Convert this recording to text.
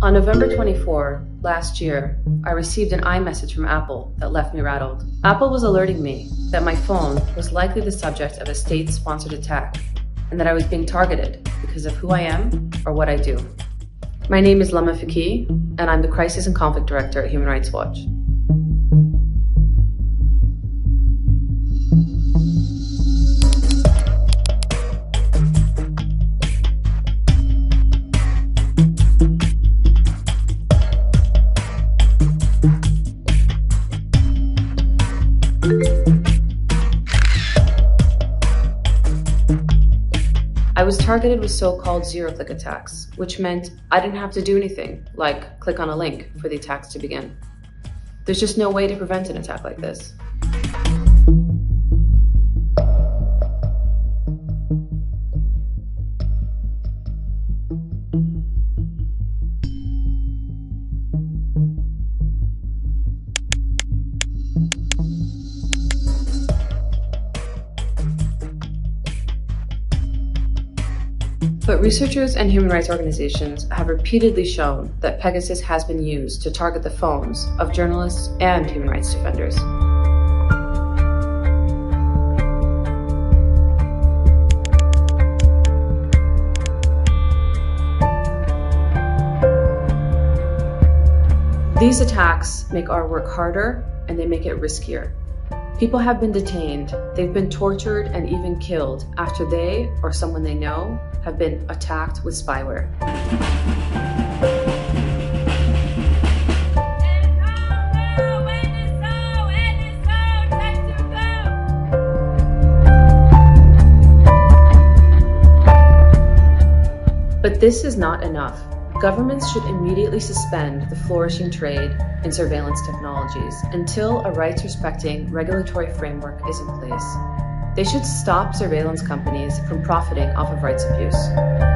On November 24 last year, I received an iMessage from Apple that left me rattled. Apple was alerting me that my phone was likely the subject of a state-sponsored attack and that I was being targeted because of who I am or what I do. My name is Lama Faki, and I'm the Crisis and Conflict Director at Human Rights Watch. I was targeted with so-called zero-click attacks, which meant I didn't have to do anything, like click on a link for the attacks to begin. There's just no way to prevent an attack like this. But researchers and human rights organizations have repeatedly shown that Pegasus has been used to target the phones of journalists and human rights defenders. These attacks make our work harder and they make it riskier. People have been detained, they've been tortured and even killed after they or someone they know have been attacked with spyware. But this is not enough. Governments should immediately suspend the flourishing trade in surveillance technologies until a rights-respecting regulatory framework is in place. They should stop surveillance companies from profiting off of rights abuse.